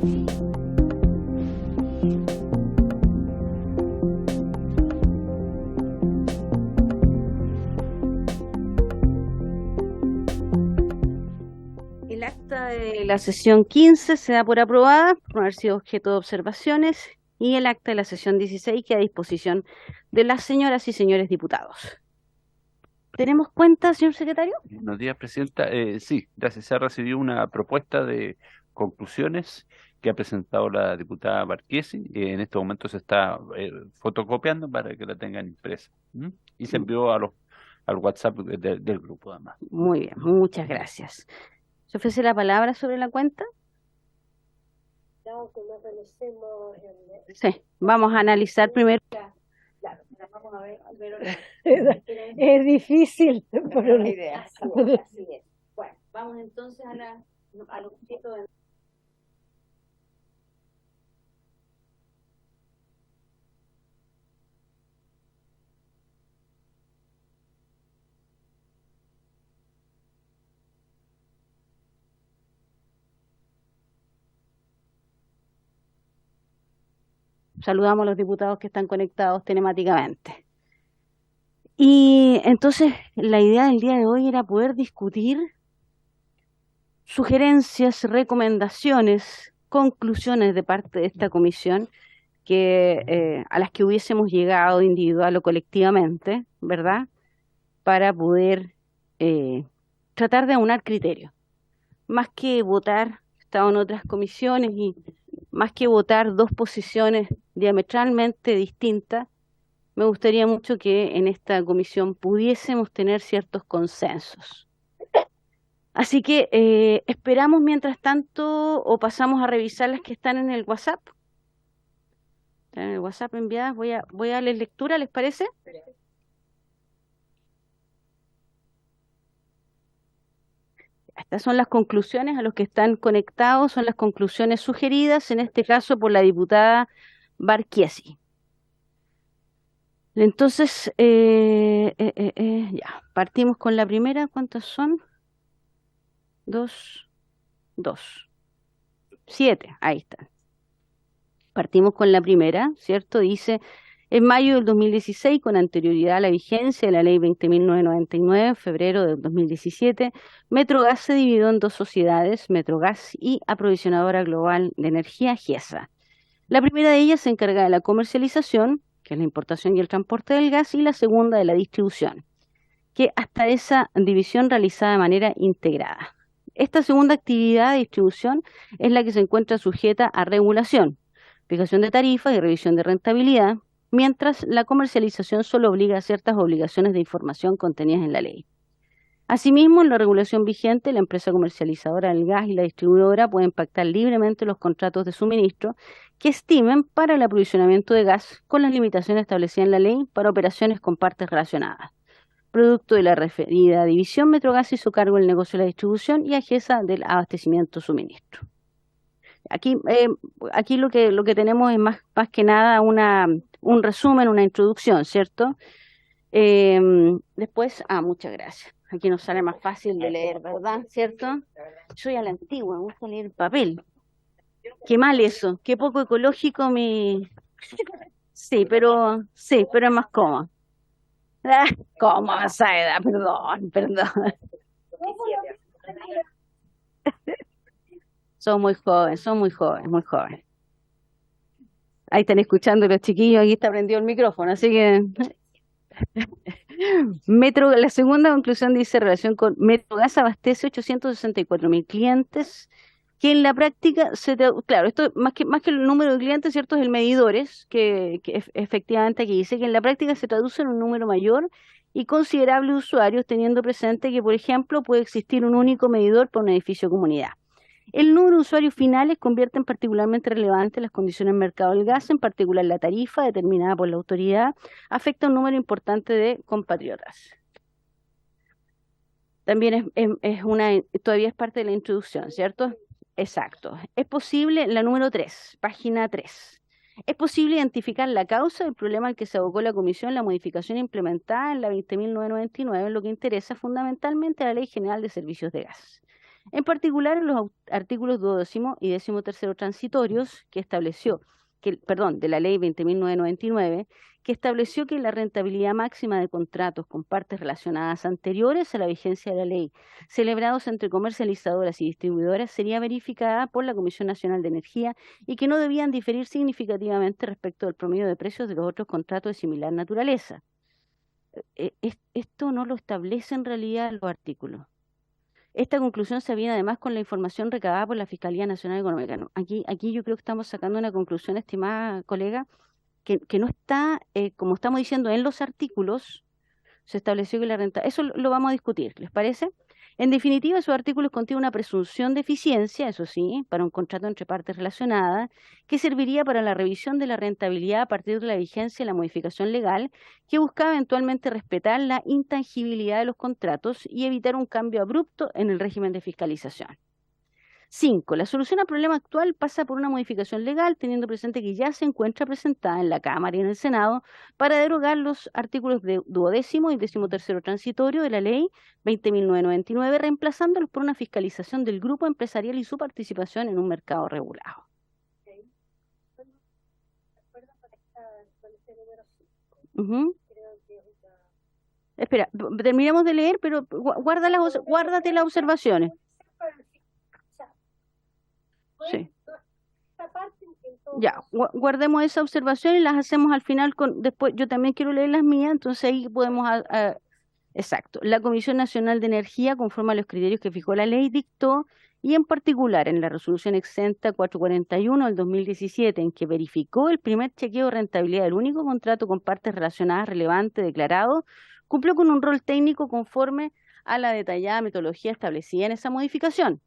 El acta de la sesión 15 se da por aprobada por no haber sido objeto de observaciones y el acta de la sesión 16 queda a disposición de las señoras y señores diputados. ¿Tenemos cuenta, señor secretario? Buenos días, Presidenta. Sí, gracias. Se ha recibido una propuesta de conclusiones que ha presentado la diputada Marchesi. En este momento se está fotocopiando para que la tengan impresa. ¿Mm? Y se envió al WhatsApp del grupo, además. Muy bien, muchas gracias. ¿Se ofrece la palabra sobre la cuenta? Sí, vamos a analizar primero. Claro, vamos a ver, Es difícil, pero la idea. Así es. Bueno, vamos entonces al objeto de... Saludamos a los diputados que están conectados telemáticamente. Y entonces la idea del día de hoy era poder discutir sugerencias, recomendaciones, conclusiones de parte de esta comisión a las que hubiésemos llegado individual o colectivamente, ¿verdad? Para poder tratar de aunar criterios. Más que votar, he estado en otras comisiones y más que votar dos posiciones diametralmente distintas, me gustaría mucho que en esta comisión pudiésemos tener ciertos consensos. Así que esperamos mientras tanto o pasamos a revisar las que están en el WhatsApp. Están en el WhatsApp enviadas. Voy a darles lectura, ¿les parece? Estas son las conclusiones a los que están conectados, son las conclusiones sugeridas, en este caso por la diputada Marchesi. Entonces, ya, partimos con la primera. ¿Cuántas son? 2, 7, ahí está. Partimos con la primera, ¿cierto? Dice, en mayo del 2016, con anterioridad a la vigencia de la ley 20.999, en febrero del 2017, Metrogas se dividió en dos sociedades, Metrogas y Aprovisionadora Global de Energía, GESA. La primera de ellas se encarga de la comercialización, que es la importación y el transporte del gas, y la segunda de la distribución, que hasta esa división realizada de manera integrada. Esta segunda actividad de distribución es la que se encuentra sujeta a regulación, fijación de tarifas y revisión de rentabilidad, mientras la comercialización solo obliga a ciertas obligaciones de información contenidas en la ley. Asimismo, en la regulación vigente, la empresa comercializadora del gas y la distribuidora pueden pactar libremente los contratos de suministro que estimen para el aprovisionamiento de gas con las limitaciones establecidas en la ley para operaciones con partes relacionadas. Producto de la referida división, Metrogas hizo cargo del negocio de la distribución y AGESA del abastecimiento-suministro. Aquí lo que tenemos es más que nada un resumen, una introducción, ¿cierto? Después, muchas gracias. Aquí nos sale más fácil de leer, ¿verdad? ¿Cierto? Soy a la antigua, me gusta leer el papel. Qué mal eso, qué poco ecológico mi... Sí, pero es más cómodo. ¿Cómo a esa edad? Perdón. Son muy jóvenes, muy jóvenes. Ahí están escuchando los chiquillos, aquí está prendido el micrófono, así que... La segunda conclusión dice, relación con Metrogas abastece 864.000 clientes, que en la práctica claro, esto más que el número de clientes, ¿cierto? Es el medidores, efectivamente aquí dice que en la práctica se traduce en un número mayor y considerable de usuarios, teniendo presente que, por ejemplo, puede existir un único medidor por un edificio o comunidad. El número de usuarios finales convierte en particularmente relevante las condiciones del mercado del gas, en particular la tarifa determinada por la autoridad, afecta a un número importante de compatriotas. También todavía es parte de la introducción, ¿cierto? Exacto. Es posible, la número 3, página 3. Es posible identificar la causa del problema al que se abocó la Comisión, la modificación implementada en la 20.999, lo que interesa fundamentalmente a la Ley General de Servicios de Gas. En particular en los artículos 12º y 13º transitorios que estableció, de la ley 20.999, que estableció que la rentabilidad máxima de contratos con partes relacionadas anteriores a la vigencia de la ley, celebrados entre comercializadoras y distribuidoras, sería verificada por la Comisión Nacional de Energía y que no debían diferir significativamente respecto del promedio de precios de los otros contratos de similar naturaleza. Esto no lo establece en realidad los artículos. Esta conclusión se viene además con la información recabada por la Fiscalía Nacional Económica. ¿No? Aquí yo creo que estamos sacando una conclusión, estimada colega, que no está, como estamos diciendo en los artículos, se estableció que la renta... Eso lo vamos a discutir, ¿les parece? En definitiva, esos artículos contienen una presunción de eficiencia, eso sí, para un contrato entre partes relacionadas, que serviría para la revisión de la rentabilidad a partir de la vigencia de la modificación legal, que buscaba eventualmente respetar la intangibilidad de los contratos y evitar un cambio abrupto en el régimen de fiscalización. 5. La solución al problema actual pasa por una modificación legal, teniendo presente que ya se encuentra presentada en la Cámara y en el Senado para derogar los artículos de 12º y 13º transitorio de la Ley 20.999, reemplazándolos por una fiscalización del grupo empresarial y su participación en un mercado regulado. Espera, terminamos de leer, pero guárdate las observaciones. Sí. Ya, guardemos esa observación y las hacemos al final. Después yo también quiero leer las mías, entonces ahí podemos... exacto. La Comisión Nacional de Energía, conforme a los criterios que fijó la ley, dictó, y en particular en la resolución exenta 441 del 2017, en que verificó el primer chequeo de rentabilidad del único contrato con partes relacionadas relevantes declarado, cumplió con un rol técnico conforme a la detallada metodología establecida en esa modificación.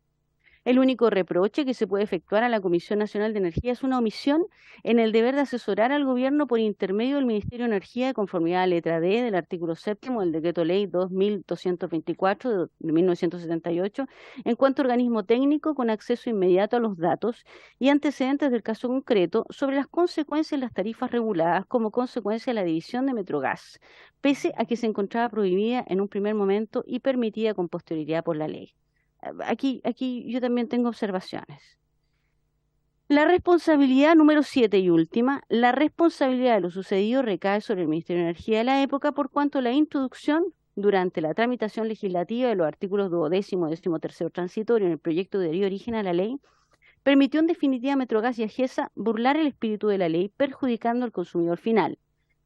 El único reproche que se puede efectuar a la Comisión Nacional de Energía es una omisión en el deber de asesorar al Gobierno por intermedio del Ministerio de Energía de conformidad a la letra D del artículo 7º del Decreto Ley 2224 de 1978 en cuanto a organismo técnico con acceso inmediato a los datos y antecedentes del caso concreto sobre las consecuencias de las tarifas reguladas como consecuencia de la división de Metrogas, pese a que se encontraba prohibida en un primer momento y permitida con posterioridad por la ley. Aquí yo también tengo observaciones. La responsabilidad número 7 y última, la responsabilidad de lo sucedido recae sobre el Ministerio de Energía de la época por cuanto la introducción durante la tramitación legislativa de los artículos 12º y 13º transitorio en el proyecto de origen a la ley permitió en definitiva a Metrogas y a GESA burlar el espíritu de la ley perjudicando al consumidor final.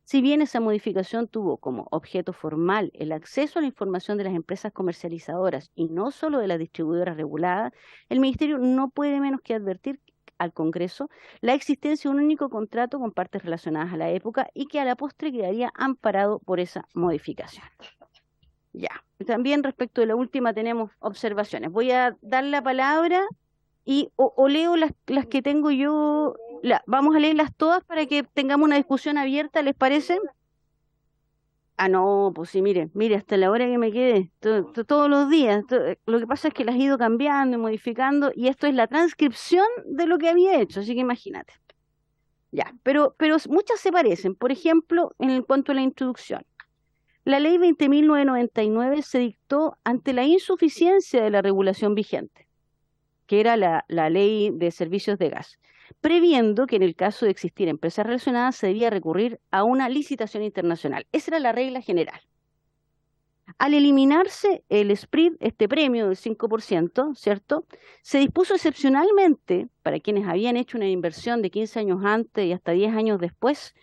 Si bien esa modificación tuvo como objeto formal el acceso a la información de las empresas comercializadoras y no solo de las distribuidoras reguladas, el Ministerio no puede menos que advertir al Congreso la existencia de un único contrato con partes relacionadas a la época y que a la postre quedaría amparado por esa modificación. Ya, también respecto de la última tenemos observaciones. Voy a dar la palabra y o leo las que tengo yo. Vamos a leerlas todas para que tengamos una discusión abierta, ¿les parece? Ah, no, pues sí, mire, hasta la hora que me quede, todos los días. Lo que pasa es que las he ido cambiando y modificando, y esto es la transcripción de lo que había hecho, así que imagínate. Ya, pero muchas se parecen. Por ejemplo, en cuanto a la introducción. La ley 20.999 se dictó ante la insuficiencia de la regulación vigente, que era la ley de servicios de gas, previendo que en el caso de existir empresas relacionadas se debía recurrir a una licitación internacional. Esa era la regla general. Al eliminarse el SPRID, este premio del 5%, ¿cierto? Se dispuso excepcionalmente para quienes habían hecho una inversión de 15 años antes y hasta 10 años después,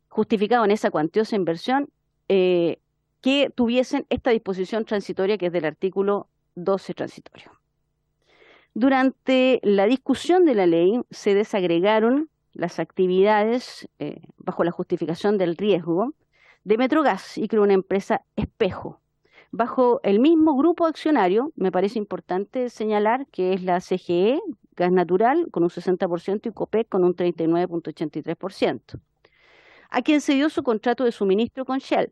justificado en esa cuantiosa inversión, que tuviesen esta disposición transitoria que es del artículo 12 transitorio. Durante la discusión de la ley se desagregaron las actividades bajo la justificación del riesgo de Metrogas y creó una empresa espejo. Bajo el mismo grupo accionario, me parece importante señalar que es la CGE, Gas Natural, con un 60% y Copec con un 39.83%, a quien se dio su contrato de suministro con Shell,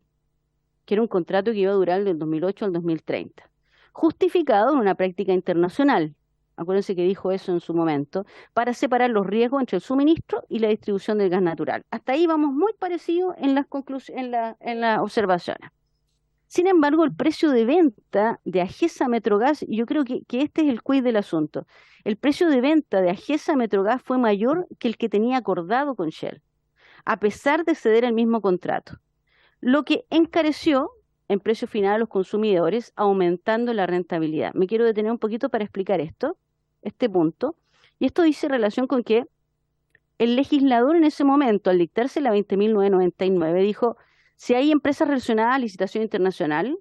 que era un contrato que iba a durar del 2008 al 2030, justificado en una práctica internacional. Acuérdense que dijo eso en su momento, para separar los riesgos entre el suministro y la distribución del gas natural. Hasta ahí vamos muy parecidos en las observaciones. Sin embargo, el precio de venta de Agesa Metrogas, y yo creo que este es el quid del asunto, el precio de venta de Agesa Metrogas fue mayor que el que tenía acordado con Shell, a pesar de ceder el mismo contrato, lo que encareció en precio final a los consumidores, aumentando la rentabilidad. Me quiero detener un poquito para explicar este punto, y esto dice relación con que el legislador en ese momento, al dictarse la 20.999, dijo, si hay empresas relacionadas a licitación internacional,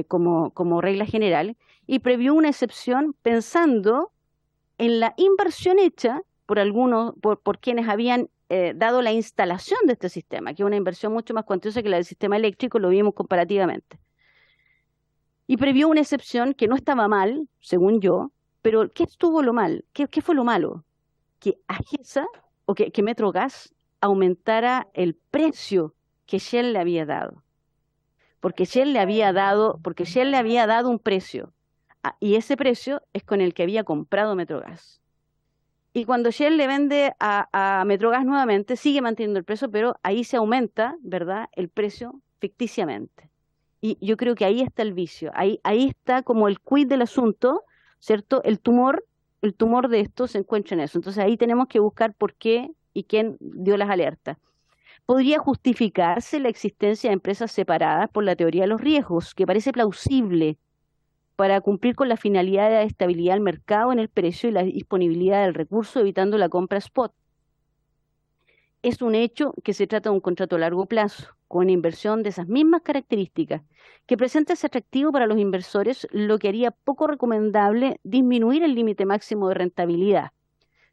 como regla general, y previó una excepción pensando en la inversión hecha por quienes habían dado la instalación de este sistema, que es una inversión mucho más cuantiosa que la del sistema eléctrico, lo vimos comparativamente. Y previó una excepción que no estaba mal, según yo, pero ¿qué estuvo lo mal? ¿Qué fue lo malo? Que Agesa o que Metrogas aumentara el precio que Shell le había dado. Porque Shell le había dado un precio, y ese precio es con el que había comprado Metrogas. Y cuando Shell le vende a Metrogas nuevamente, sigue manteniendo el precio, pero ahí se aumenta, ¿verdad?, el precio ficticiamente. Y yo creo que ahí está el vicio, ahí está como el quid del asunto, ¿cierto? El tumor de esto se encuentra en eso. Entonces ahí tenemos que buscar por qué y quién dio las alertas. ¿Podría justificarse la existencia de empresas separadas por la teoría de los riesgos, que parece plausible para cumplir con la finalidad de estabilidad del mercado en el precio y la disponibilidad del recurso, evitando la compra spot? Es un hecho que se trata de un contrato a largo plazo, con una inversión de esas mismas características, que presenta ese atractivo para los inversores, lo que haría poco recomendable disminuir el límite máximo de rentabilidad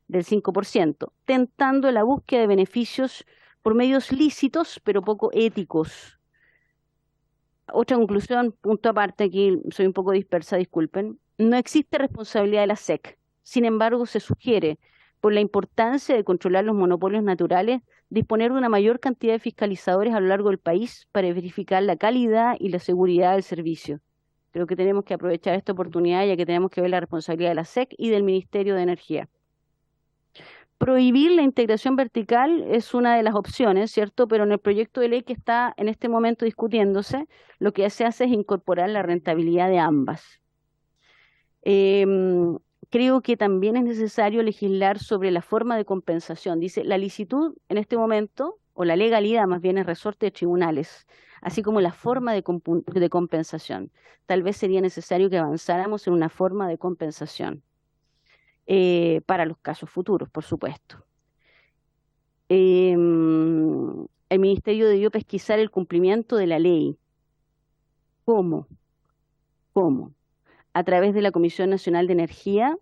del 5%, tentando la búsqueda de beneficios por medios lícitos, pero poco éticos. Otra conclusión, punto aparte, aquí soy un poco dispersa, disculpen. No existe responsabilidad de la SEC. Sin embargo, se sugiere, por la importancia de controlar los monopolios naturales, disponer de una mayor cantidad de fiscalizadores a lo largo del país para verificar la calidad y la seguridad del servicio. Creo que tenemos que aprovechar esta oportunidad, ya que tenemos que ver la responsabilidad de la SEC y del Ministerio de Energía. Prohibir la integración vertical es una de las opciones, ¿cierto? Pero en el proyecto de ley que está en este momento discutiéndose, lo que se hace es incorporar la rentabilidad de ambas. Creo que también es necesario legislar sobre la forma de compensación. Dice, la licitud en este momento, o la legalidad más bien, es resorte de tribunales, así como la forma de compensación. Tal vez sería necesario que avanzáramos en una forma de compensación. Para los casos futuros, por supuesto. El Ministerio debió pesquisar el cumplimiento de la ley. ¿Cómo? ¿Cómo? A través de la Comisión Nacional de Energía.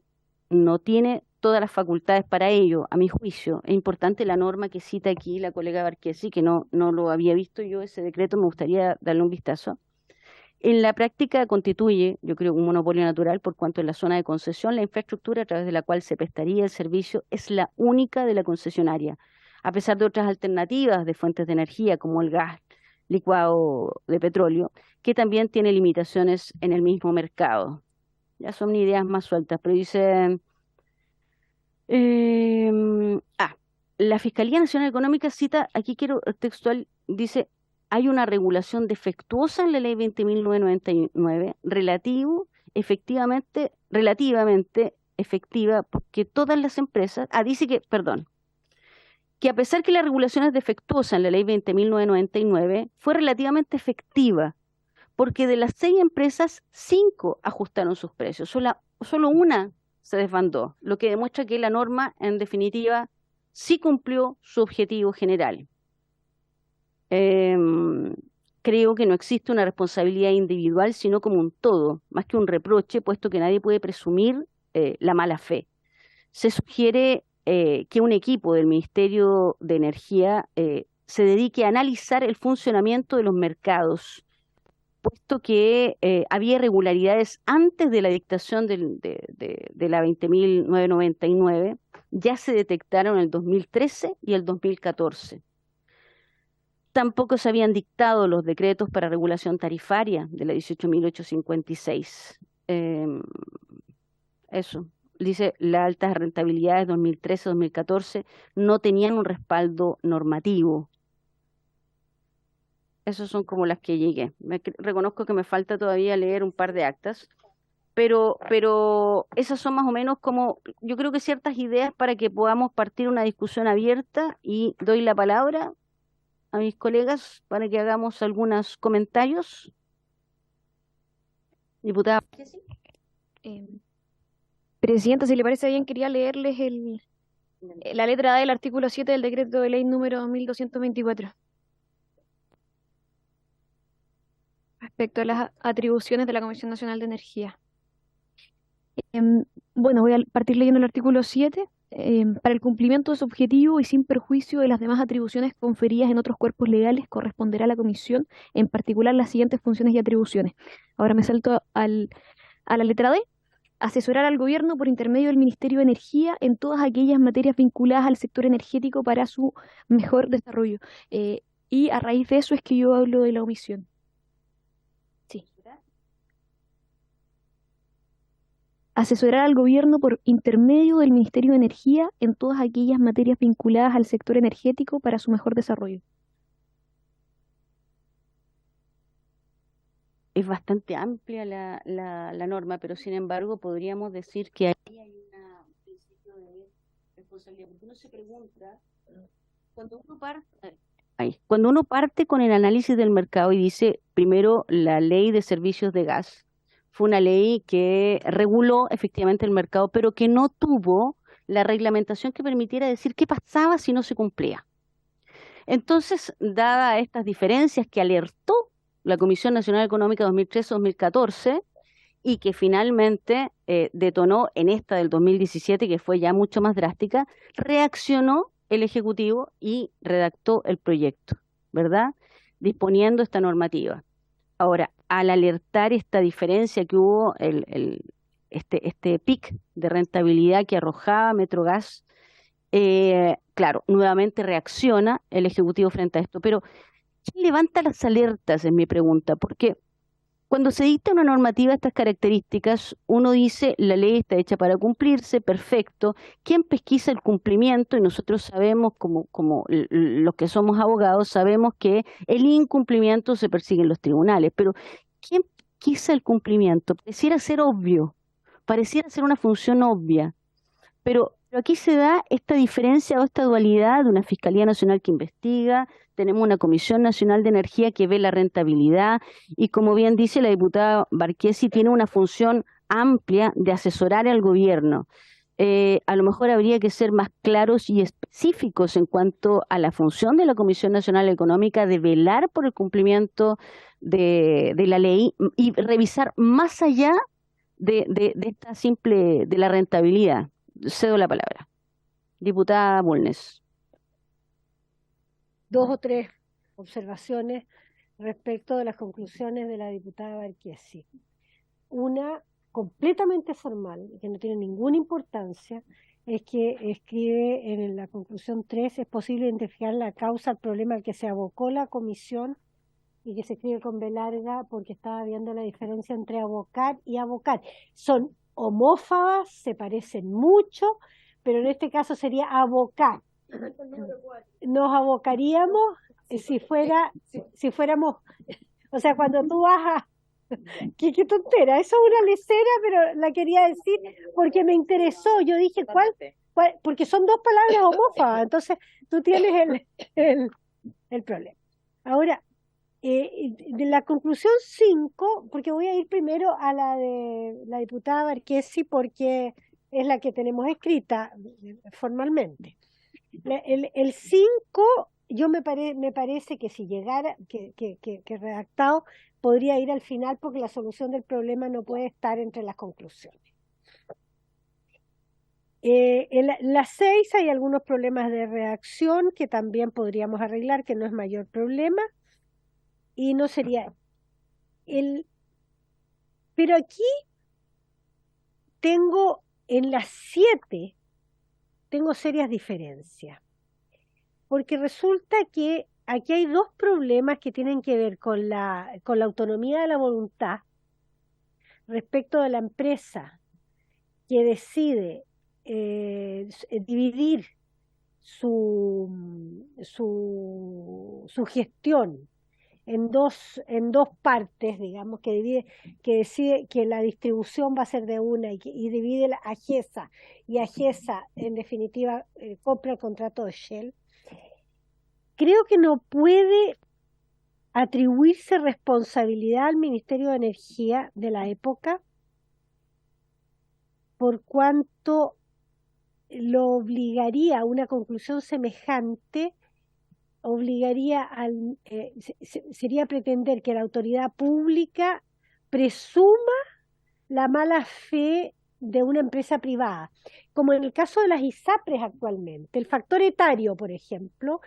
No tiene todas las facultades para ello, a mi juicio. Es importante la norma que cita aquí la colega Barquesi, que no lo había visto yo, ese decreto, me gustaría darle un vistazo. En la práctica constituye, yo creo, un monopolio natural, por cuanto en la zona de concesión la infraestructura a través de la cual se prestaría el servicio es la única de la concesionaria, a pesar de otras alternativas de fuentes de energía como el gas licuado de petróleo, que también tiene limitaciones en el mismo mercado. Ya son ideas más sueltas, pero dice, la Fiscalía Nacional Económica cita, aquí quiero textual, dice, hay una regulación defectuosa en la ley 20.999 relativamente efectiva, porque todas las empresas, dice que a pesar que la regulación es defectuosa en la ley 20.999, fue relativamente efectiva, porque de las 6 empresas, 5 ajustaron sus precios, solo una se desbandó, lo que demuestra que la norma, en definitiva, sí cumplió su objetivo general. Creo que no existe una responsabilidad individual, sino como un todo, más que un reproche, puesto que nadie puede presumir la mala fe. Se sugiere que un equipo del Ministerio de Energía se dedique a analizar el funcionamiento de los mercados, puesto que había irregularidades antes de la dictación de la 20.999, ya se detectaron en el 2013 y el 2014. Tampoco se habían dictado los decretos para regulación tarifaria de la 18.856. Eso. Dice, las altas rentabilidades 2013-2014 no tenían un respaldo normativo. Esas son como las que llegué. Reconozco que me falta todavía leer un par de actas, pero esas son más o menos como, yo creo que ciertas ideas para que podamos partir una discusión abierta y doy la palabra a mis colegas para que hagamos algunos comentarios. Diputada. Eh, Presidenta, si le parece bien, quería leerles la letra A del artículo 7 del decreto de ley número 2224. Respecto a las atribuciones de la Comisión Nacional de Energía. Bueno, voy a partir leyendo el artículo 7. Para el cumplimiento de su objetivo y sin perjuicio de las demás atribuciones conferidas en otros cuerpos legales, corresponderá a la Comisión, en particular, las siguientes funciones y atribuciones. Ahora me salto a la letra D. Asesorar al Gobierno por intermedio del Ministerio de Energía en todas aquellas materias vinculadas al sector energético para su mejor desarrollo. Y a raíz de eso es que yo hablo de la omisión. Sí. Asesorar al Gobierno por intermedio del Ministerio de Energía en todas aquellas materias vinculadas al sector energético para su mejor desarrollo. Es bastante amplia la norma, pero sin embargo podríamos decir que ahí hay un principio de responsabilidad. Porque uno se pregunta, cuando uno parte con el análisis del mercado y dice, primero, la ley de servicios de gas fue una ley que reguló efectivamente el mercado, pero que no tuvo la reglamentación que permitiera decir qué pasaba si no se cumplía. Entonces, dadas estas diferencias que alertó la Comisión Nacional Económica 2013-2014 y que finalmente detonó en esta del 2017, que fue ya mucho más drástica, reaccionó el Ejecutivo y redactó el proyecto, ¿verdad? Disponiendo esta normativa. Ahora, al alertar esta diferencia que hubo, este pic de rentabilidad que arrojaba Metrogas, claro, nuevamente reacciona el Ejecutivo frente a esto, pero ¿quién levanta las alertas? Es mi pregunta, porque cuando se dicta una normativa de estas características, uno dice, la ley está hecha para cumplirse, perfecto. ¿Quién pesquisa el cumplimiento? Y nosotros sabemos, como los que somos abogados, sabemos que el incumplimiento se persigue en los tribunales, pero ¿quién pesquisa el cumplimiento? Pareciera ser obvio, pareciera ser una función obvia, pero aquí se da esta diferencia o esta dualidad de una Fiscalía Nacional que investiga, tenemos una Comisión Nacional de Energía que ve la rentabilidad y, como bien dice la diputada Barquesi, tiene una función amplia de asesorar al gobierno. A lo mejor habría que ser más claros y específicos en cuanto a la función de la Comisión Nacional Económica de velar por el cumplimiento de la ley y revisar más allá de esta simple, de la rentabilidad. Cedo la palabra. Diputada Bulnes. 2 o 3 observaciones respecto de las conclusiones de la diputada Barquesi. Una completamente formal, que no tiene ninguna importancia, es que escribe en la conclusión 3, es posible identificar la causa al problema al que se abocó la comisión, y que se escribe con B larga porque estaba viendo la diferencia entre abocar y abocar. Son homófabas, se parecen mucho, pero en este caso sería abocar. Nos abocaríamos si fuéramos, o sea, cuando tú vas a... qué tontera, eso es una lecera, pero la quería decir porque me interesó. Yo dije, ¿cuál? Porque son 2 palabras homófobas, entonces tú tienes el problema. Ahora, de la conclusión 5, porque voy a ir primero a la de la diputada Barquesi porque es la que tenemos escrita formalmente. El 5, me parece que si llegara, que redactado, podría ir al final porque la solución del problema no puede estar entre las conclusiones. En la 6 hay algunos problemas de redacción que también podríamos arreglar, que no es mayor problema. Y no sería pero aquí tengo en las 7 tengo serias diferencias, porque resulta que aquí hay 2 problemas que tienen que ver con la autonomía de la voluntad respecto de la empresa que decide dividir su gestión en dos partes, digamos, que decide que la distribución va a ser de una y divide a GESA, y a GESA, en definitiva, compra el contrato de Shell, creo que no puede atribuirse responsabilidad al Ministerio de Energía de la época, por cuanto lo obligaría a una conclusión semejante, sería pretender que la autoridad pública presuma la mala fe de una empresa privada, como en el caso de las ISAPRES actualmente. El factor etario, por ejemplo,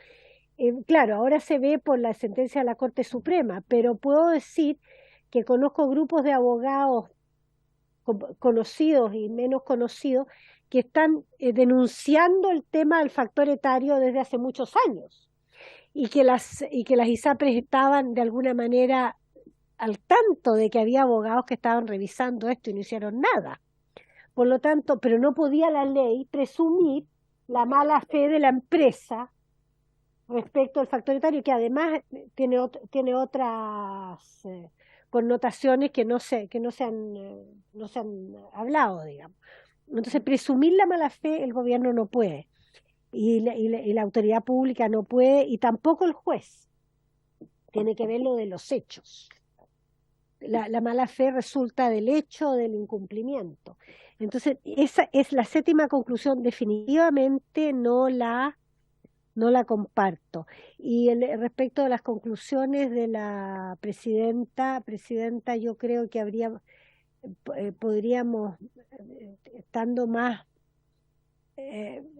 claro, ahora se ve por la sentencia de la Corte Suprema, pero puedo decir que conozco grupos de abogados conocidos y menos conocidos que están denunciando el tema del factor etario desde hace muchos años, y que las ISAPRES estaban de alguna manera al tanto de que había abogados que estaban revisando esto y no hicieron nada. Por lo tanto, pero no podía la ley presumir la mala fe de la empresa respecto al factor etario, que además tiene otras connotaciones que no se han hablado, digamos. Entonces, presumir la mala fe el gobierno no puede, y la autoridad pública no puede, y tampoco el juez. Tiene que ver lo de los hechos. La mala fe resulta del hecho del incumplimiento. Entonces, esa es la séptima conclusión. Definitivamente no la comparto. Y respecto de las conclusiones de la presidenta, yo creo que podríamos, estando más,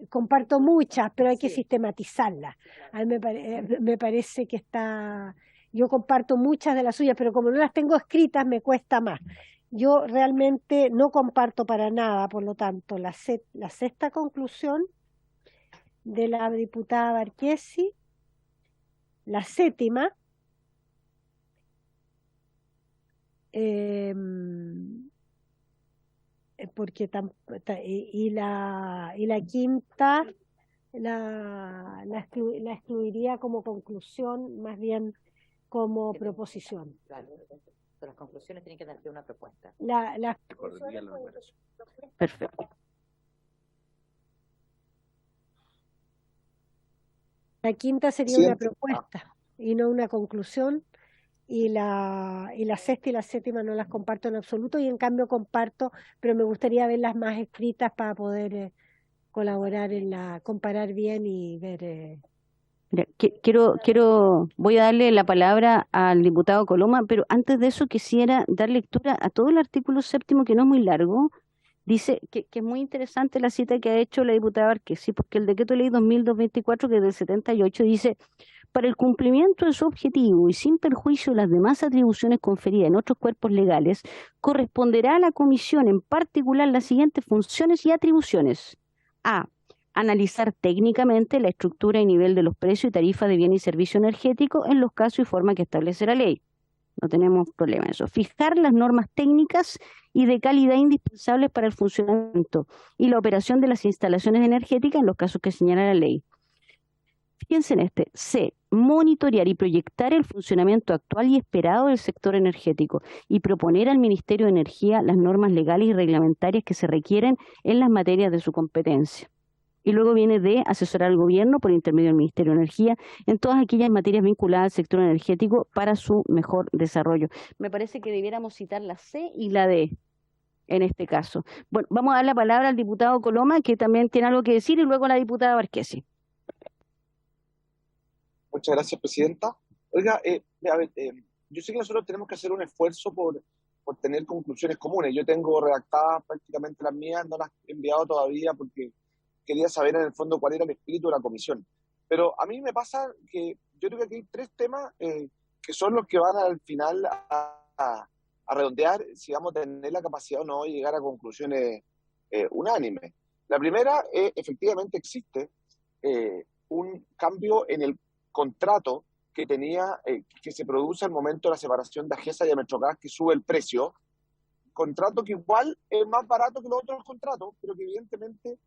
comparto muchas, pero hay que sistematizarlas. A mí me parece que yo comparto muchas de las suyas, pero como no las tengo escritas me cuesta más. Yo realmente no comparto para nada, por lo tanto, la sexta conclusión de la diputada Barquesi, la séptima, porque y la quinta la excluiría como conclusión, más bien como proposición. Claro, las conclusiones tienen que darte una propuesta. Perfecto. La quinta sería una propuesta y no una conclusión, y la sexta y la séptima no las comparto en absoluto, y en cambio comparto, pero me gustaría verlas más escritas para poder colaborar comparar bien y ver. Mira, voy a darle la palabra al diputado Coloma, pero antes de eso quisiera dar lectura a todo el artículo séptimo, que no es muy largo. Dice que es muy interesante la cita que ha hecho la diputada Barquesi, porque el decreto ley 2224, que es del 78, dice: para el cumplimiento de su objetivo y sin perjuicio de las demás atribuciones conferidas en otros cuerpos legales, corresponderá a la Comisión en particular las siguientes funciones y atribuciones. A. Analizar técnicamente la estructura y nivel de los precios y tarifas de bienes y servicios energéticos en los casos y forma que establece la ley. No tenemos problema en eso. Fijar las normas técnicas y de calidad indispensables para el funcionamiento y la operación de las instalaciones energéticas en los casos que señala la ley. Fíjense en este. C. Monitorear y proyectar el funcionamiento actual y esperado del sector energético y proponer al Ministerio de Energía las normas legales y reglamentarias que se requieren en las materias de su competencia. Y luego viene D. Asesorar al gobierno por intermedio del Ministerio de Energía en todas aquellas materias vinculadas al sector energético para su mejor desarrollo. Me parece que debiéramos citar la C y la D en este caso. Bueno, vamos a dar la palabra al diputado Coloma, que también tiene algo que decir, y luego a la diputada Barquesi. Muchas gracias, presidenta. Oiga, yo sé que nosotros tenemos que hacer un esfuerzo por tener conclusiones comunes. Yo tengo redactadas prácticamente las mías, no las he enviado todavía porque quería saber en el fondo cuál era el espíritu de la comisión. Pero a mí me pasa que yo creo que aquí hay tres temas que son los que van al final a redondear si vamos a tener la capacidad o no de llegar a conclusiones unánimes. La primera, efectivamente existe un cambio en el contrato que que se produce al momento de la separación de AGESA y Metrogas, que sube el precio, contrato que igual es más barato que los otros contratos, pero que evidentemente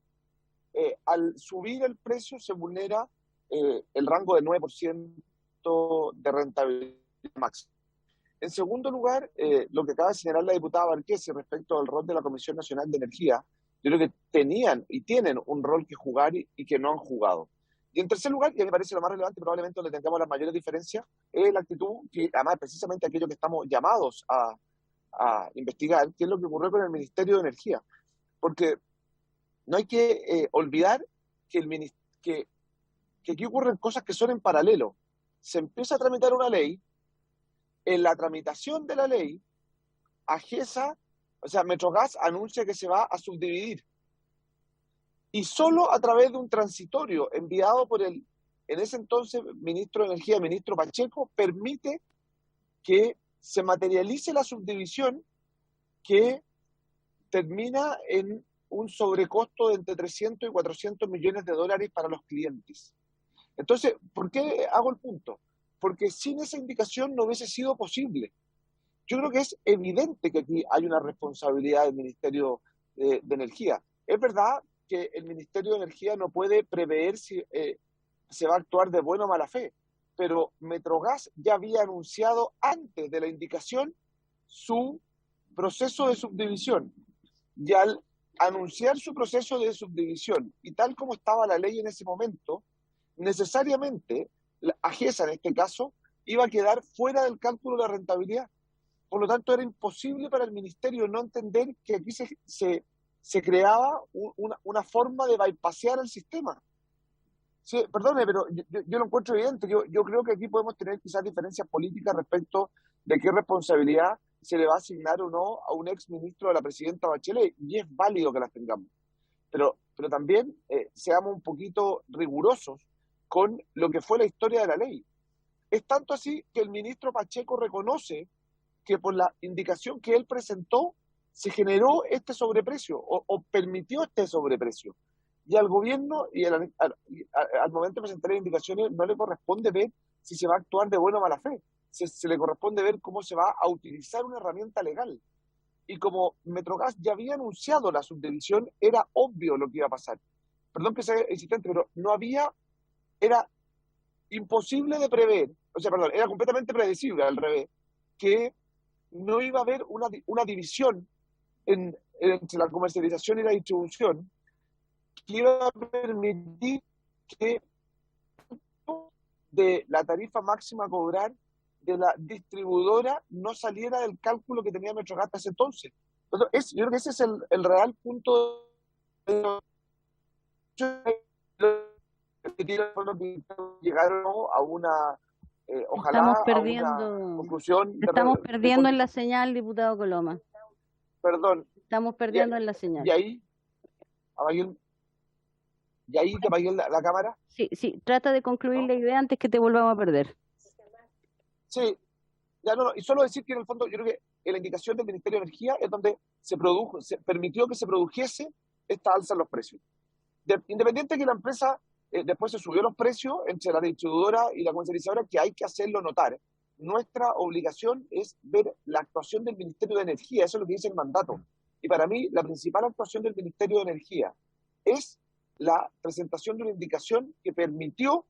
al subir el precio se vulnera el rango del 9% de rentabilidad máximo. En segundo lugar, lo que acaba de señalar la diputada Barquesi respecto al rol de la Comisión Nacional de Energía, yo creo que tenían y tienen un rol que jugar y que no han jugado. Y en tercer lugar, y a mí me parece lo más relevante, probablemente donde tengamos las mayores diferencias, es la actitud que, además, precisamente aquello que estamos llamados a investigar, que es lo que ocurrió con el Ministerio de Energía. Porque no hay que olvidar que aquí ocurren cosas que son en paralelo. Se empieza a tramitar una ley, en la tramitación de la ley, AGESA, o sea, Metrogas anuncia que se va a subdividir. Y solo a través de un transitorio enviado por en ese entonces, ministro de Energía, ministro Pacheco, permite que se materialice la subdivisión que termina en un sobrecosto de entre 300 y 400 millones de dólares para los clientes. Entonces, ¿por qué hago el punto? Porque sin esa indicación no hubiese sido posible. Yo creo que es evidente que aquí hay una responsabilidad del Ministerio de Energía. Es verdad que el Ministerio de Energía no puede prever si se va a actuar de buena o mala fe, pero Metrogas ya había anunciado antes de la indicación su proceso de subdivisión. Y al anunciar su proceso de subdivisión, y tal como estaba la ley en ese momento, necesariamente la AGESA en este caso iba a quedar fuera del cálculo de la rentabilidad. Por lo tanto, era imposible para el ministerio no entender que aquí se creaba una forma de bypassear el sistema. Sí, perdone, pero yo lo encuentro evidente. Yo creo que aquí podemos tener quizás diferencias políticas respecto de qué responsabilidad se le va a asignar o no a un ex ministro de la presidenta Bachelet, y es válido que las tengamos. Pero también seamos un poquito rigurosos con lo que fue la historia de la ley. Es tanto así que el ministro Pacheco reconoce que por la indicación que él presentó se generó este sobreprecio o permitió este sobreprecio. Y al gobierno y al momento de presentar las indicaciones no le corresponde ver si se va a actuar de buena o mala fe. Se le corresponde ver cómo se va a utilizar una herramienta legal. Y como Metrogas ya había anunciado la subdivisión, era obvio lo que iba a pasar. Perdón que sea insistente, pero era imposible de prever, era completamente predecible al revés, que no iba a haber una división entre la comercialización y la distribución que iba a permitir que de la tarifa máxima a cobrar de la distribuidora no saliera del cálculo que tenía Metrogas hasta ese entonces. Entonces, yo creo que ese es el real punto llegaron a una ojalá a una conclusión. Estamos perdiendo en la señal, diputado Coloma. Perdón. Estamos perdiendo en la señal. Y ahí que apagué la cámara. Sí, trata de concluir la idea antes que te volvamos a perder. Sí, ya no, y solo decir que en el fondo yo creo que en la indicación del Ministerio de Energía es donde se permitió que se produjese esta alza en los precios. Independiente de que la empresa después se subió los precios entre la distribuidora y la comercializadora, que hay que hacerlo notar. Nuestra obligación es ver la actuación del Ministerio de Energía, eso es lo que dice el mandato. Y para mí, la principal actuación del Ministerio de Energía es la presentación de una indicación que permitió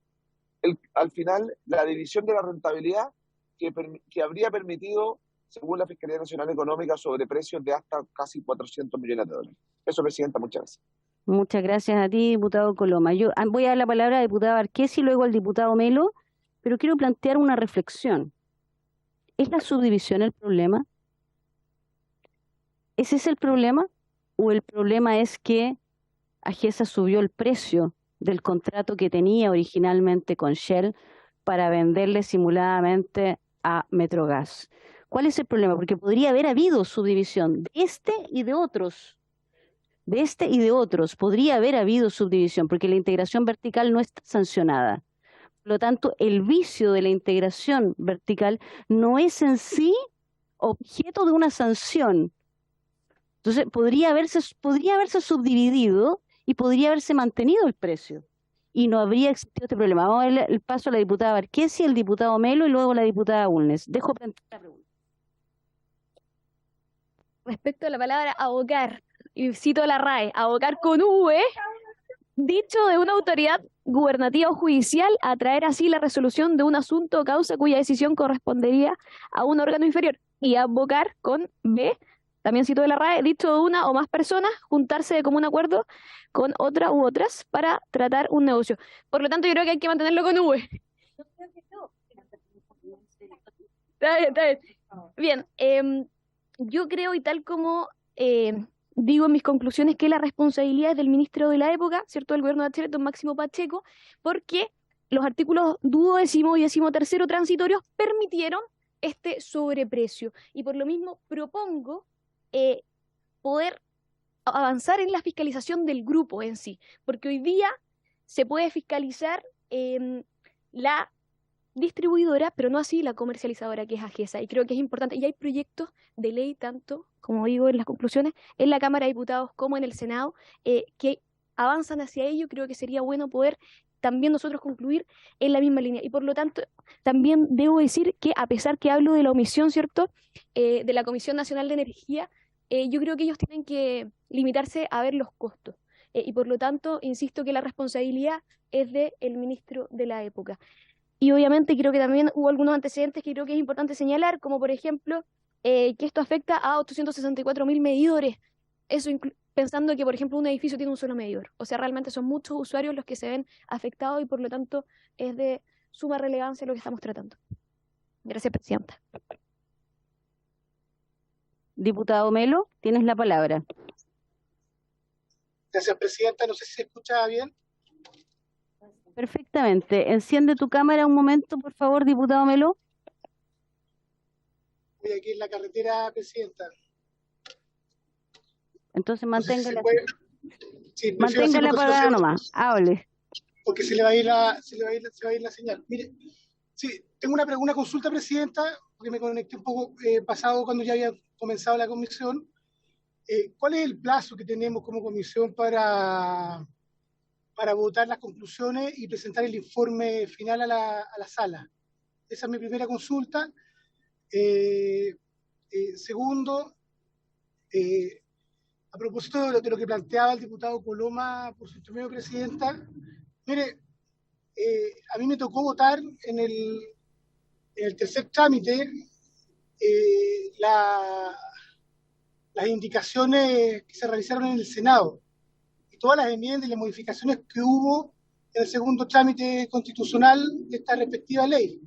al final la división de la rentabilidad que habría permitido, según la Fiscalía Nacional Económica, sobreprecios de hasta casi 400 millones de dólares. Eso, Presidenta, muchas gracias. Muchas gracias a ti, diputado Coloma. Yo voy a dar la palabra a la diputada Barquesi y luego al diputado Melo, pero quiero plantear una reflexión. ¿Es la subdivisión el problema? ¿Ese es el problema? ¿O el problema es que AGESA subió el precio del contrato que tenía originalmente con Shell para venderle simuladamente a Metrogas? ¿Cuál es el problema? Porque podría haber habido subdivisión de este y de otros. Podría haber habido subdivisión, porque la integración vertical no está sancionada. Por lo tanto, el vicio de la integración vertical no es en sí objeto de una sanción. Entonces, podría haberse subdividido y podría haberse mantenido el precio. Y no habría existido este problema. Vamos a darle el paso a la diputada Barquesi, el diputado Melo y luego a la diputada Bulnes. Dejo plantear la pregunta. Respecto a la palabra abocar, y cito la RAE, abocar con V, dicho de una autoridad gubernativa o judicial, atraer así la resolución de un asunto o causa cuya decisión correspondería a un órgano inferior. Y abocar con B, también cito de la RAE, dicho de una o más personas, juntarse de común acuerdo con otra u otras para tratar un negocio. Por lo tanto, yo creo que hay que mantenerlo con V. Está bien, está bien. Bien, yo creo, y tal como digo en mis conclusiones, que la responsabilidad es del ministro de la época, ¿cierto?, del gobierno de Bachelet, don Máximo Pacheco, porque los artículos 12º y 13º transitorios permitieron este sobreprecio. Y por lo mismo propongo poder avanzar en la fiscalización del grupo en sí, porque hoy día se puede fiscalizar la distribuidora, pero no así la comercializadora, que es AGESA, y creo que es importante. Y hay proyectos de ley, tanto, como digo en las conclusiones, en la Cámara de Diputados como en el Senado, que avanzan hacia ello. Creo que sería bueno poder también nosotros concluir en la misma línea. Y por lo tanto, también debo decir que, a pesar que hablo de la omisión, ¿cierto?, de la Comisión Nacional de Energía, yo creo que ellos tienen que limitarse a ver los costos. Y por lo tanto, insisto que la responsabilidad es del ministro de la época. Y obviamente creo que también hubo algunos antecedentes que creo que es importante señalar, como por ejemplo que esto afecta a 864.000 medidores. Eso pensando que, por ejemplo, un edificio tiene un solo medidor. O sea, realmente son muchos usuarios los que se ven afectados y por lo tanto es de suma relevancia lo que estamos tratando. Gracias, Presidenta. Diputado Melo, tienes la palabra. Gracias, Presidenta. No sé si se escucha bien. Perfectamente. Enciende tu cámara un momento, por favor, diputado Melo. Voy aquí en la carretera, Presidenta. Entonces No sé si manténgala, se puede. Sí, prefiero manténgala hacerlo apagada cierto, nomás. Hable. porque se le va a ir la señal. Mire, sí, tengo una consulta, Presidenta, porque me conecté un poco pasado cuando ya había comenzado la comisión. ¿Cuál es el plazo que tenemos como comisión para votar las conclusiones y presentar el informe final a la sala? Esa es mi primera consulta. Segundo, a propósito de lo que planteaba el diputado Coloma por su intermedio, Presidenta, mire, a mí me tocó votar en el tercer trámite las indicaciones que se realizaron en el Senado y todas las enmiendas y las modificaciones que hubo en el segundo trámite constitucional de esta respectiva ley.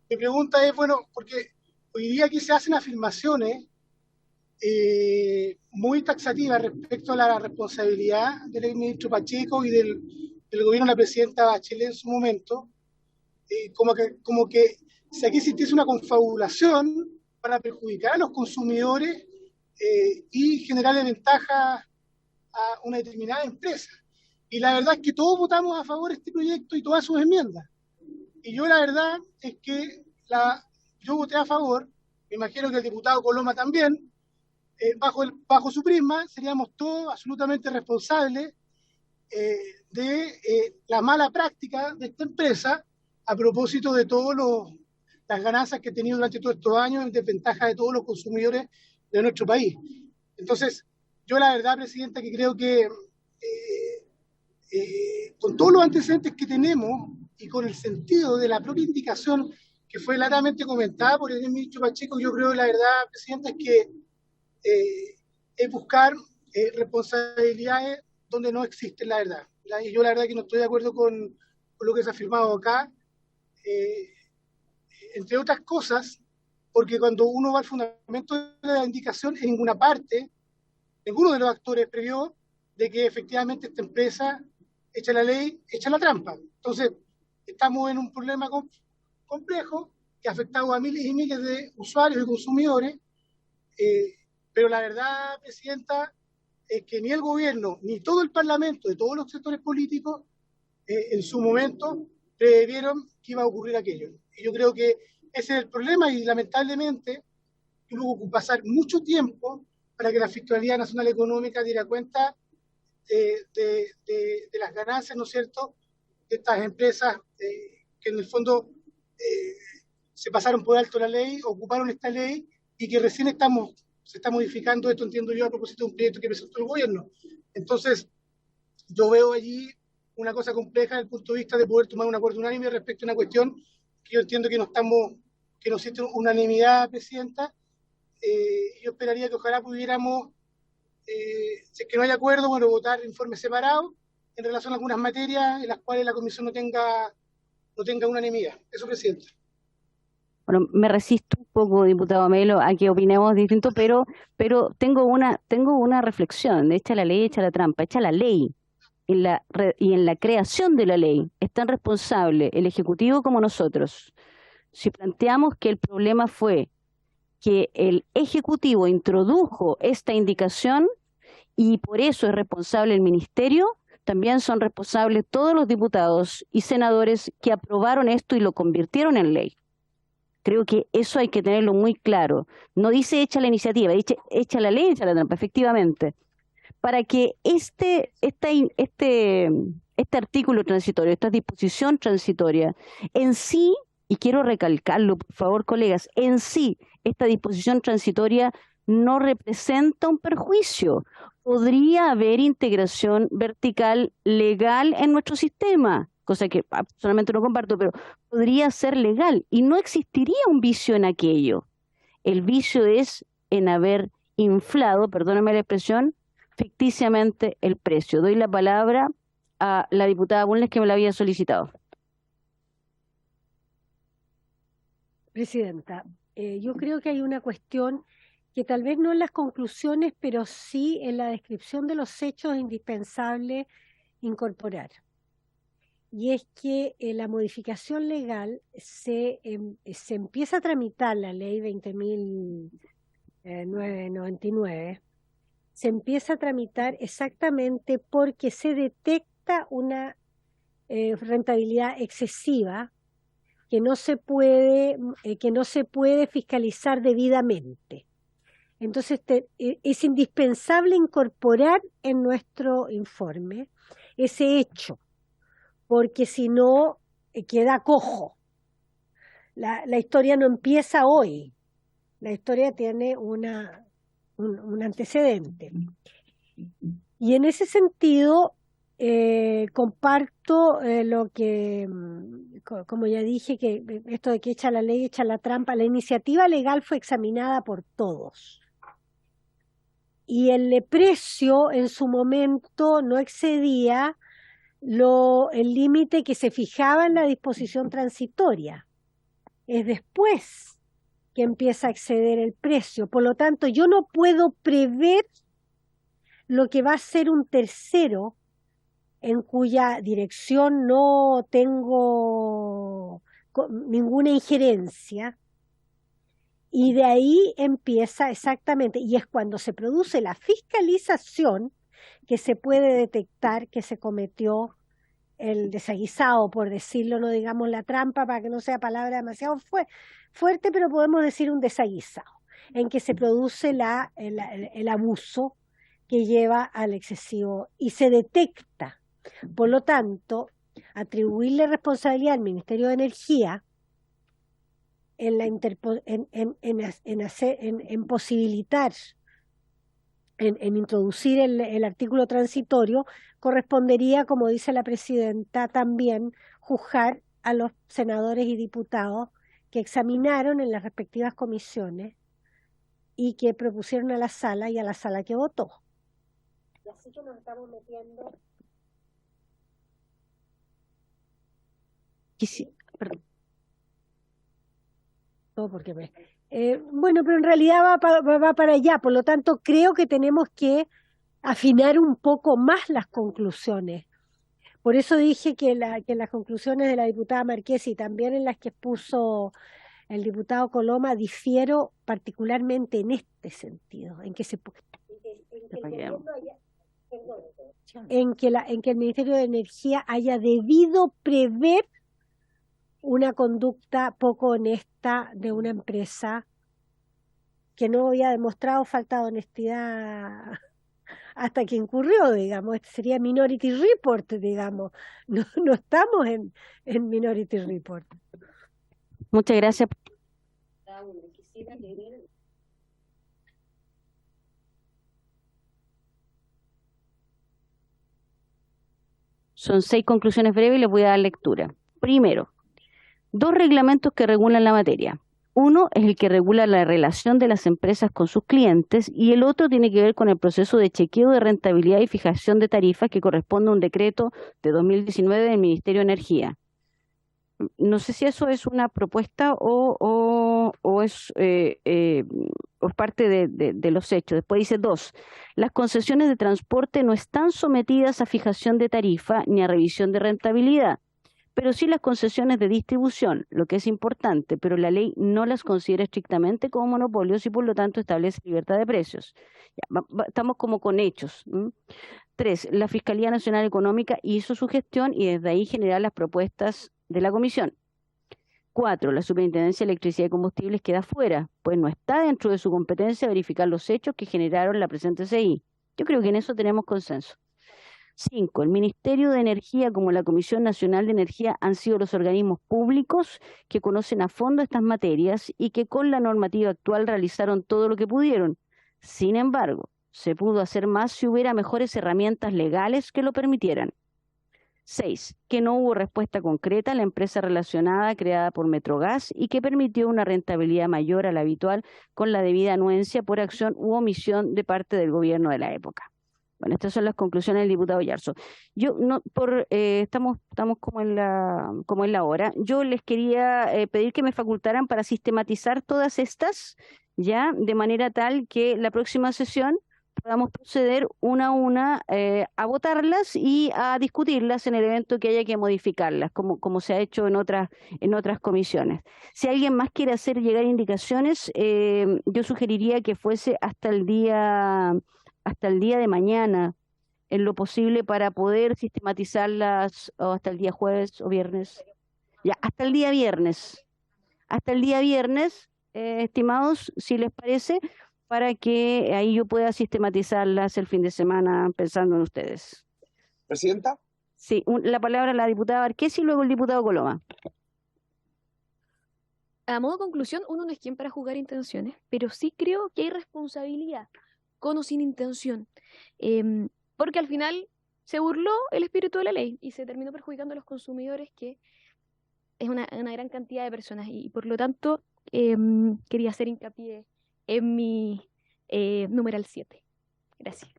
Mi pregunta es, bueno, porque hoy día aquí se hacen afirmaciones muy taxativas respecto a la responsabilidad del ministro Pacheco y del gobierno de la presidenta Bachelet en su momento, como que si aquí existiese una confabulación para perjudicar a los consumidores y generarle ventajas a una determinada empresa. Y la verdad es que todos votamos a favor de este proyecto y todas sus enmiendas. Y yo la verdad es que yo voté a favor, me imagino que el diputado Coloma también, bajo su prisma, seríamos todos absolutamente responsables de la mala práctica de esta empresa a propósito de todas las ganancias que ha tenido durante todos estos años en desventaja de todos los consumidores de nuestro país. Entonces, yo la verdad, Presidenta, que creo que con todos los antecedentes que tenemos y con el sentido de la propia indicación que fue claramente comentada por el ministro Pacheco, yo creo, la verdad, Presidenta, es que es buscar responsabilidades donde no existen, la verdad. Y yo la verdad que no estoy de acuerdo con lo que se ha afirmado acá, entre otras cosas, porque cuando uno va al fundamento de la indicación, en ninguna parte, ninguno de los actores previó de que efectivamente esta empresa echa la ley, echa la trampa. Entonces, estamos en un problema complejo que ha afectado a miles y miles de usuarios y consumidores, pero la verdad, Presidenta, es que ni el gobierno, ni todo el Parlamento, de todos los sectores políticos, en su momento, previeron que iba a ocurrir aquello. Y yo creo que ese es el problema y lamentablemente tuvo que pasar mucho tiempo para que la Fiscalía Nacional Económica diera cuenta de las ganancias, ¿no es cierto?, de estas empresas que en el fondo se pasaron por alto la ley, ocuparon esta ley y que recién se está modificando esto, entiendo yo, a propósito de un proyecto que presentó el gobierno. Entonces, yo veo allí una cosa compleja desde el punto de vista de poder tomar un acuerdo unánime respecto a una cuestión que yo entiendo que no existe unanimidad, Presidenta. Yo esperaría que ojalá pudiéramos, si es que no hay acuerdo, bueno, votar informes separados en relación a algunas materias en las cuales la Comisión no tenga unanimidad. Eso, Presidenta. Bueno, me resisto un poco, diputado Melo, a que opinemos distinto, pero tengo una reflexión. Echa la ley, echa la trampa, echa la ley. Y en la creación de la ley es tan responsable el Ejecutivo como nosotros. Si planteamos que el problema fue que el Ejecutivo introdujo esta indicación y por eso es responsable el Ministerio, también son responsables todos los diputados y senadores que aprobaron esto y lo convirtieron en ley. Creo que eso hay que tenerlo muy claro. No dice echa la iniciativa, dice echa la ley, echa la trampa, efectivamente. Para que este artículo transitorio, esta disposición transitoria, en sí, y quiero recalcarlo, por favor, colegas, en sí, esta disposición transitoria no representa un perjuicio. Podría haber integración vertical legal en nuestro sistema, cosa que personalmente no comparto, pero podría ser legal y no existiría un vicio en aquello. El vicio es en haber inflado, perdóname la expresión, ficticiamente el precio. Doy la palabra a la diputada Bulnes que me la había solicitado. Presidenta, yo creo que hay una cuestión que tal vez no en las conclusiones, pero sí en la descripción de los hechos es indispensable incorporar. Y es que la modificación legal se empieza a tramitar la ley 20.999, se empieza a tramitar exactamente porque se detecta una rentabilidad excesiva que no se puede fiscalizar debidamente. Entonces es indispensable incorporar en nuestro informe ese hecho, porque si no queda cojo. La historia no empieza hoy, la historia tiene un antecedente. Y en ese sentido, comparto lo que, como ya dije, que esto de que echa la ley, echa la trampa, la iniciativa legal fue examinada por todos. Y el precio en su momento no excedía el límite que se fijaba en la disposición transitoria. Es después que empieza a exceder el precio. Por lo tanto, yo no puedo prever lo que va a ser un tercero en cuya dirección no tengo ninguna injerencia, y de ahí empieza exactamente, y es cuando se produce la fiscalización que se puede detectar que se cometió el desaguisado, por decirlo, no digamos la trampa para que no sea palabra demasiado fuerte, pero podemos decir un desaguisado, en que se produce el abuso que lleva al excesivo y se detecta. Por lo tanto, atribuirle responsabilidad al Ministerio de Energía en posibilitar, en introducir el artículo transitorio, correspondería, como dice la presidenta, también juzgar a los senadores y diputados que examinaron en las respectivas comisiones y que propusieron a la sala y a la sala que votó. Y así que nos estamos metiendo. Perdón. No, porque bueno, pero en realidad va para allá, por lo tanto creo que tenemos que afinar un poco más las conclusiones. Por eso dije que las conclusiones de la diputada Marquesi y también en las que expuso el diputado Coloma difiero particularmente en este sentido, en que el Ministerio de Energía haya debido prever una conducta poco honesta de una empresa que no había demostrado falta de honestidad hasta que incurrió, digamos. Este sería Minority Report, digamos. No estamos en Minority Report. Muchas gracias. Son 6 conclusiones breves y les voy a dar lectura. Primero, 2 reglamentos que regulan la materia. Uno es el que regula la relación de las empresas con sus clientes y el otro tiene que ver con el proceso de chequeo de rentabilidad y fijación de tarifas que corresponde a un decreto de 2019 del Ministerio de Energía. No sé si eso es una propuesta o es parte de los hechos. Después dice 2, las concesiones de transporte no están sometidas a fijación de tarifa ni a revisión de rentabilidad, pero sí las concesiones de distribución, lo que es importante, pero la ley no las considera estrictamente como monopolios y por lo tanto establece libertad de precios. Ya, estamos como con hechos. 3, la Fiscalía Nacional Económica hizo su gestión y desde ahí generar las propuestas de la comisión. 4, la Superintendencia de Electricidad y Combustibles queda fuera, pues no está dentro de su competencia verificar los hechos que generaron la presente CI. Yo creo que en eso tenemos consenso. 5, el Ministerio de Energía como la Comisión Nacional de Energía han sido los organismos públicos que conocen a fondo estas materias y que con la normativa actual realizaron todo lo que pudieron. Sin embargo, se pudo hacer más si hubiera mejores herramientas legales que lo permitieran. 6, que no hubo respuesta concreta a la empresa relacionada creada por Metrogas y que permitió una rentabilidad mayor a la habitual con la debida anuencia por acción u omisión de parte del gobierno de la época. Bueno, estas son las conclusiones del diputado Yarzo. Yo no, estamos como en la hora. Yo les quería pedir que me facultaran para sistematizar todas estas, ya, de manera tal que la próxima sesión podamos proceder una a una a votarlas y a discutirlas en el evento que haya que modificarlas, como se ha hecho en otras comisiones. Si alguien más quiere hacer llegar indicaciones, yo sugeriría que fuese hasta el día de mañana, en lo posible, para poder sistematizarlas, o hasta el día jueves o viernes. Ya, hasta el día viernes. Hasta el día viernes, estimados, si les parece, para que ahí yo pueda sistematizarlas el fin de semana pensando en ustedes. Presidenta. Sí, la palabra a la diputada Barquesi y luego el diputado Coloma. A modo de conclusión, uno no es quien para juzgar intenciones, pero sí creo que hay responsabilidad, con o sin intención, porque al final se burló el espíritu de la ley y se terminó perjudicando a los consumidores, que es una gran cantidad de personas, y por lo tanto quería hacer hincapié en mi numeral 7. Gracias.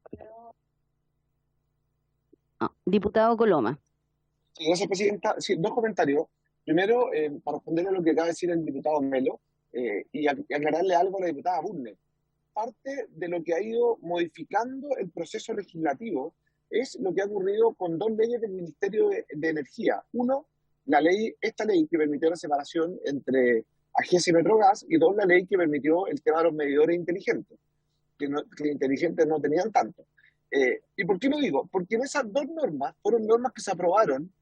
Diputado Coloma. Sí, gracias, presidenta. Sí, 2 comentarios. Primero, para responderle a lo que acaba de decir el diputado Melo y aclararle algo a la diputada Burner. Parte de lo que ha ido modificando el proceso legislativo es lo que ha ocurrido con 2 leyes del Ministerio de Energía. Uno, esta ley que permitió la separación entre AGES y Metrogas, y 2, la ley que permitió el tema de los medidores inteligentes, que inteligentes no tenían tanto. ¿Y por qué lo digo? Porque en esas 2 normas fueron normas que se aprobaron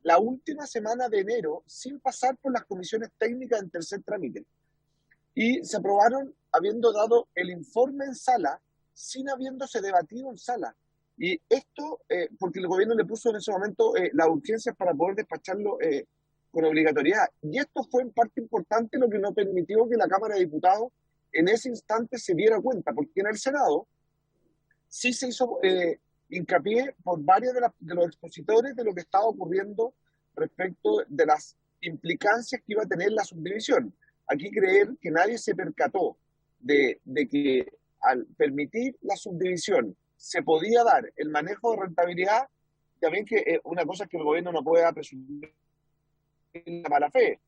la última semana de enero sin pasar por las comisiones técnicas en tercer trámite. Y se aprobaron habiendo dado el informe en sala, sin habiéndose debatido en sala. Y esto, porque el gobierno le puso en ese momento las urgencias para poder despacharlo con obligatoriedad. Y esto fue en parte importante lo que no permitió que la Cámara de Diputados en ese instante se diera cuenta, porque en el Senado sí se hizo hincapié por varios de los expositores de lo que estaba ocurriendo respecto de las implicancias que iba a tener la subdivisión. Aquí creer que nadie se percató de que al permitir la subdivisión se podía dar el manejo de rentabilidad. También que una cosa es que el gobierno no pueda presumir la mala fe,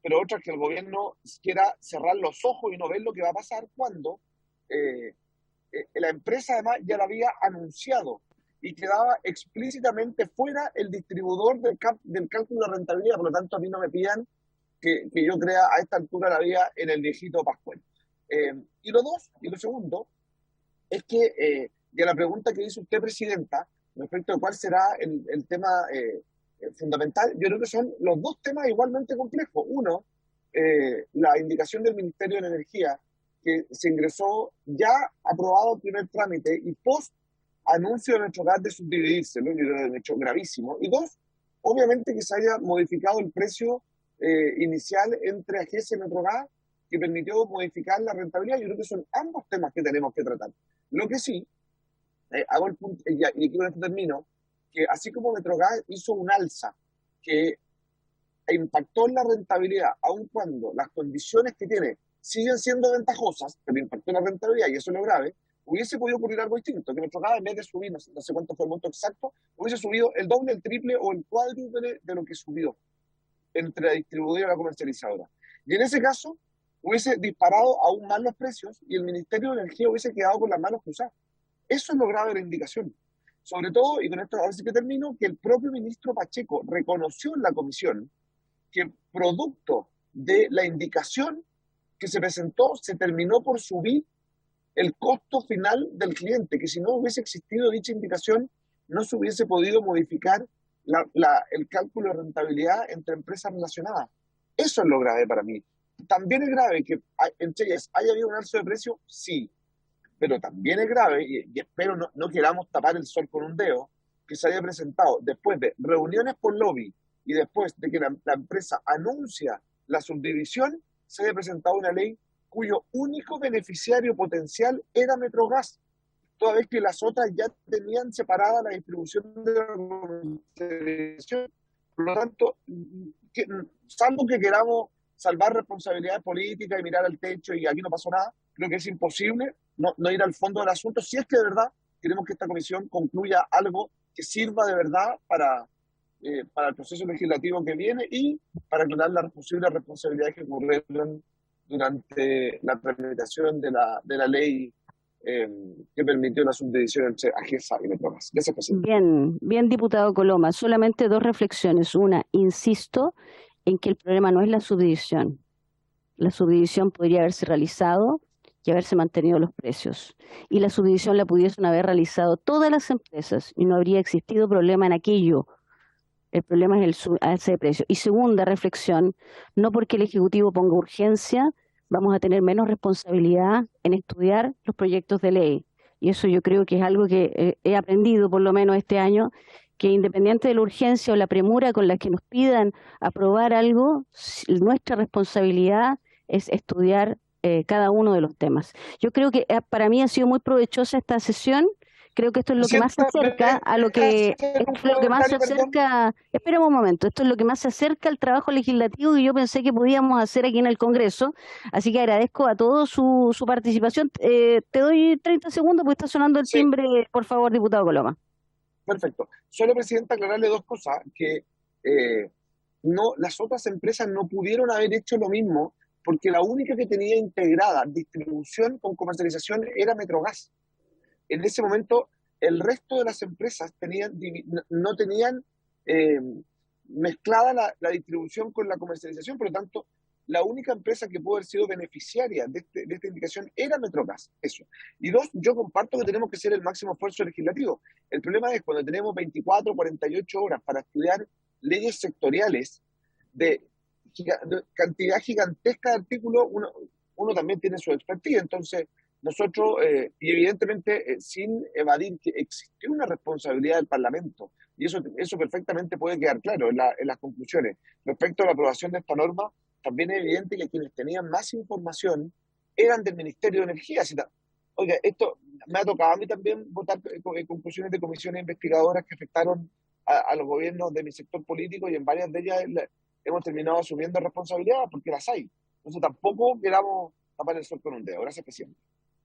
pero otra es que el gobierno quiera cerrar los ojos y no ver lo que va a pasar cuando la empresa además ya lo había anunciado y quedaba explícitamente fuera el distribuidor del cálculo de rentabilidad. Por lo tanto, a mí no me pidan que yo crea a esta altura la vida en el viejito Pascual. Y lo segundo, es que, y a la pregunta que hizo usted, presidenta, respecto a cuál será el tema fundamental, yo creo que son los 2 temas igualmente complejos. Uno, la indicación del Ministerio de Energía, que se ingresó ya aprobado el primer trámite y post anuncio de Metrogas de subdividirse, ¿no? Es un hecho gravísimo. Y 2, obviamente que se haya modificado el precio inicial entre AGES y Metrogas, que permitió modificar la rentabilidad. Yo creo que son ambos temas que tenemos que tratar. Lo que sí, hago el punto, y aquí con esto termino, que así como Metrogas hizo un alza que impactó en la rentabilidad, aun cuando las condiciones que tiene siguen siendo ventajosas, pero impactó en la rentabilidad, y eso es lo grave, hubiese podido ocurrir algo distinto, que Metrogas, en vez de subir, no sé cuánto fue el monto exacto, hubiese subido el doble, el triple o el cuádruple de lo que subió entre la distribuidora y la comercializadora. Y en ese caso, hubiese disparado aún más los precios y el Ministerio de Energía hubiese quedado con las manos cruzadas. Eso es lo grave de la indicación. Sobre todo, y con esto ahora sí que termino, que el propio ministro Pacheco reconoció en la comisión que producto de la indicación que se presentó, se terminó por subir el costo final del cliente, que si no hubiese existido dicha indicación, no se hubiese podido modificar el cálculo de rentabilidad entre empresas relacionadas. Eso es lo grave para mí. También es grave que en Chelles haya habido un alza de precio, sí, pero también es grave, y espero no queramos tapar el sol con un dedo, que se haya presentado después de reuniones por lobby y después de que la empresa anuncia la subdivisión, se haya presentado una ley cuyo único beneficiario potencial era Metrogas, toda vez que las otras ya tenían separada la distribución de la comercialización. Por lo tanto, salvo que queramos salvar responsabilidades políticas y mirar al techo y aquí no pasó nada, creo que es imposible no ir al fondo del asunto si es que de verdad queremos que esta comisión concluya algo que sirva de verdad para el proceso legislativo que viene y para aclarar las posibles responsabilidades que ocurrieron durante la tramitación de la ley que permitió la subdivisión entre AGESA y Metrogas. Gracias, presidente. Bien, diputado Coloma. Solamente dos reflexiones. Una, insisto en que el problema no es la subdivisión. La subdivisión podría haberse realizado y haberse mantenido los precios. Y la subdivisión la pudiesen haber realizado todas las empresas y no habría existido problema en aquello. El problema es el alza de precio. Y segunda reflexión, no porque el Ejecutivo ponga urgencia, vamos a tener menos responsabilidad en estudiar los proyectos de ley. Y eso yo creo que es algo que he aprendido por lo menos este año, que independiente de la urgencia o la premura con la que nos pidan aprobar algo, nuestra responsabilidad es estudiar cada uno de los temas. Yo creo que para mí ha sido muy provechosa esta sesión. Creo que esto es lo que más se acerca a lo que espera un momento, esto es lo que más se acerca al trabajo legislativo que yo pensé que podíamos hacer aquí en el Congreso, así que agradezco a todos su participación. Te doy 30 segundos porque está sonando el timbre, por favor, diputado Coloma. Perfecto. Solo, presidenta, aclararle dos cosas, que las otras empresas no pudieron haber hecho lo mismo porque la única que tenía integrada distribución con comercialización era Metrogas. En ese momento, el resto de las empresas no tenían mezclada la distribución con la comercialización, por lo tanto, la única empresa que pudo haber sido beneficiaria de esta indicación era Metrogas. Eso. Y dos, yo comparto que tenemos que hacer el máximo esfuerzo legislativo. El problema es cuando tenemos 24, 48 horas para estudiar leyes sectoriales de cantidad gigantesca de artículos, uno también tiene su expertise. Entonces, nosotros, y evidentemente sin evadir que existió una responsabilidad del Parlamento, y eso perfectamente puede quedar claro en las conclusiones. Respecto a la aprobación de esta norma, también es evidente que quienes tenían más información eran del Ministerio de Energía. Oiga, esto me ha tocado a mí también votar conclusiones de comisiones investigadoras que afectaron a los gobiernos de mi sector político, y en varias de ellas hemos terminado asumiendo responsabilidades porque las hay. Entonces tampoco queramos tapar el sol con un dedo. Gracias, presidente.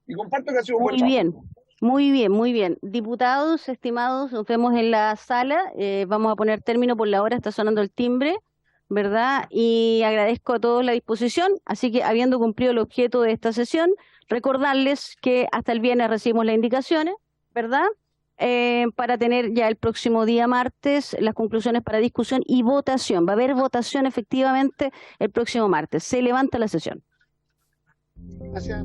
Y comparto que ha sido un buen trabajo. Muy bien. Diputados, estimados, nos vemos en la sala. Vamos a poner término por la hora, está sonando el timbre, ¿verdad? Y agradezco a todos la disposición. Así que, habiendo cumplido el objeto de esta sesión, recordarles que hasta el viernes recibimos las indicaciones, ¿verdad? Para tener ya el próximo día martes las conclusiones para discusión y votación. Va a haber votación efectivamente el próximo martes. Se levanta la sesión. Gracias.